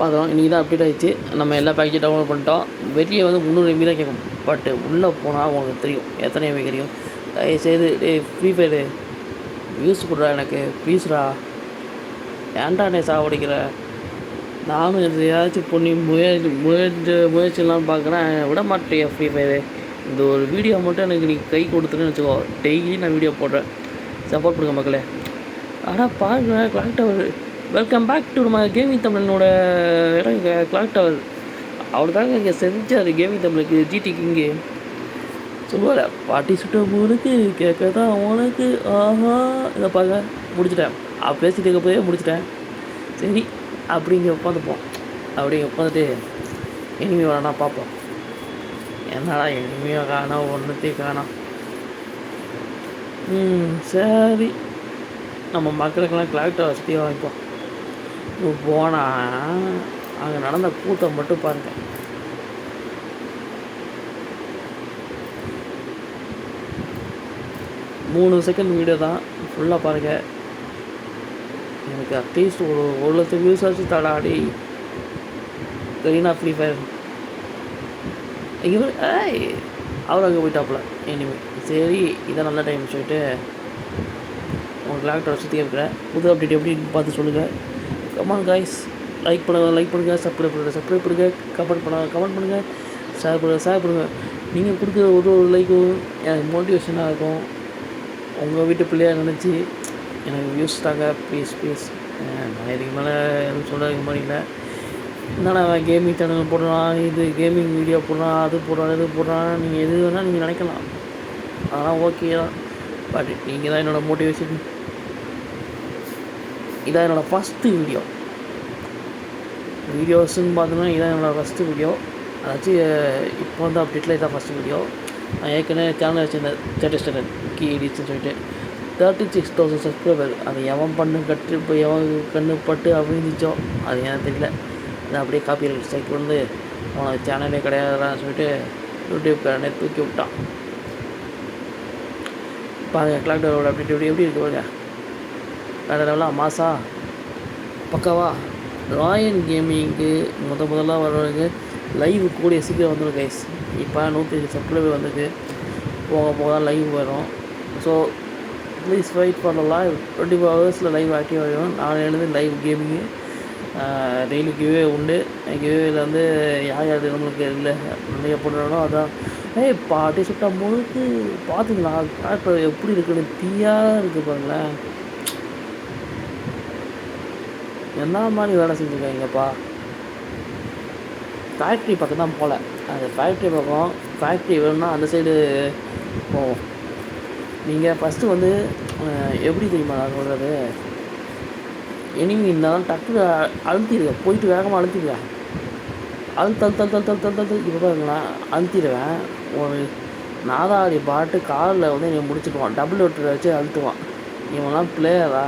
பார்க்குறோம். இன்றைக்கி தான் அப்டேட் ஆகிடுச்சு. நம்ம எல்லா பேக்கேஜும் டவுன்லோட் பண்ணிட்டோம். வெளியே வந்து 300 MB தான் கேட்கும். பட் உள்ளே போனால் உங்களுக்கு தெரியும் எத்தனை MB கிடைக்கும். தயவுசெய்து ஃப்ரீ ஃபயரு யூஸ் கொடுறா, எனக்கு ப்ளீஸ்ரா. ஏன்டா என்னை சாவடிக்கிற? நானும் எதையாச்சும் பண்ணி முயற்சிலாம் பார்க்குறேன், விட மாட்டேன் ஃப்ரீ ஃபயரு. இந்த ஒரு வீடியோ மட்டும் எனக்கு நீ கை கொடுத்துன்னு வச்சுக்கோ, டெய்லி நான் வீடியோ போடுறேன். சப்போர்ட் பண்ணுங்க மக்களே. ஆனால் பாருங்க, clock tower. Welcome back to நம்ம கேமிங் தமிழனோட இடம் இங்கே கிளாக் டவர். அவர் தாங்க இங்கே செஞ்சார் கேமிங் தமிழுக்கு ஜிடிக்கு. இங்கே சொல்லுவார், பாட்டி சுட்ட ஊருக்கு கேட்க தான் உனக்கு. ஆஹா, இதை பாருங்க, முடிச்சிட்டேன். பேசிட்டு இருக்க போதே முடிச்சிட்டேன். சரி, அப்படி இங்கே உட்காந்துப்போம். அப்படியே உட்காந்துட்டு இனிமே வேணா பார்ப்போம். என்னடா இனிமையாக காணோம், ஒன்றுத்தையும் காணோம். சரி, நம்ம மக்களுக்கெல்லாம் கிளாக் டவர் சுற்றி வாங்கிப்போம். போனால் அங்கே நடந்த கூட்டம் மட்டும் பாருங்கள். மூணு செகண்ட் வீடியோ தான், ஃபுல்லாக பாருங்கள். எனக்கு அட்லீஸ்ட் ஒரு லட்சம் வியூஸ் ஆச்சு தடாடி. கரீனா ஃப்ரீ ஃபயர் இவர் அவர் அங்கே போயிட்டாப்புல. இனிமேல் சரி, இதான் நல்ல டைம் சொல்லிட்டு உங்கள் கிளாக் டவர் சுற்றி இருக்கிறேன். புது அப்டேட் எப்படின்னு பார்த்து சொல்லுங்கள். Comment guys. லைக் பண்ணுங்கள், சப்ஸ்கிரைப் பண்ணுங்கள், கமெண்ட் பண்ணுங்கள், ஷேர் பண்ணுங்கள். நீங்கள் கொடுக்குற ஒரு லைக்கும் எனக்கு மோட்டிவேஷனாக இருக்கும். உங்கள் வீட்டு பிள்ளையாக நினச்சி எனக்கு வியூஸ் தாங்க, ப்ளீஸ். நான் இதுக்கு மேலே எதுவும் சொல்கிறதுக்கு மாதிரி இல்லை. என்னடா கேமிங் சேனல் போடுறான், இது கேமிங் வீடியோ போடுறான், அது போடுறான், நீங்கள் எது வேணால் நீங்கள் நினைக்கலாம். அதெல்லாம் ஓகே தான். பட் நீங்கள் தான் என்னோடய மோட்டிவேஷன். இதான் என்னோடய ஃபஸ்ட்டு வீடியோஸ்ன்னு பார்த்தோன்னா இதான் என்னோடய ஃபஸ்ட்டு வீடியோ. அதாச்சும் இப்போ வந்து அப்டேட்டில் இதான் ஃபஸ்ட்டு வீடியோ. நான் ஏற்கனவே சேனல் வச்சுருந்தேன், ஸ்டேட்டஸ் கீ எடிட்ஸ்ன்னு சொல்லிட்டு 36,000 சப்ஸ்கிரைபர். அது எவன் இப்போ எவன் கண்ணு பட்டு அப்படின்னுச்சோ அது எனக்கு தெரியல. அது அப்படியே காப்பி ரைட் ஸ்ட்ரைக் வந்து அவனுக்கு சேனலே கிடையாதுன்னு சொல்லிட்டு யூடியூப்காரனே தூக்கி விட்டான். பாருங்கள், கிளாக் டவரோட அப்டேட் எப்படி இருக்கு பாருங்க. வேறு லெவலாக மாசா பக்காவா. ராயன் கேமிங்க்கு முதல்ல வர்றவங்க லைவ் கூடிய சீக்கிரம் வந்துடும் கைஸ். இப்போ 150 சப்ஸ்கிரைபர் வந்துருக்கு. போக தான் லைவ் வரும். So please wait for the live. 24 ஹவர்ஸில் லைவ் ஆக்டிவ் ஆகிடும். நாளையிலேருந்து லைவ் கேமிங்கு டெய்லி கிவே உண்டு. கிவேவில் வந்து யார் நம்மளுக்கு இல்லை நிறைய போடுறாங்களோ அதான். பாட்டி சுட்டா முழுக்கு பார்த்துங்களா இப்போ எப்படி இருக்குன்னு தீயாக இருக்குது பாருங்களேன். என்ன மாதிரி வேலை செஞ்சுருக்காங்கப்பா. ஃபேக்ட்ரி பக்கம் தான் போகல. அந்த ஃபேக்ட்ரி வேணும்னா அந்த சைடு போவோம். நீங்கள் ஃபஸ்ட்டு வந்து எப்படி தெரியுமா நான் சொல்கிறது, எனிமி இருந்தாலும் டக்குனு அழுத்திடுவேன். போயிட்டு வேகமாக அழுத்திடுவேன். அழுத்து இப்போ பாருங்களேன், அழுத்திடுவேன். ஒரு நாதாடி பாட்டு காரில் வந்து என்னை முடிச்சுடுவான். டபுள் ஓட்டரை வச்சு அழுத்துவான். இவன்லாம் பிளேயரா?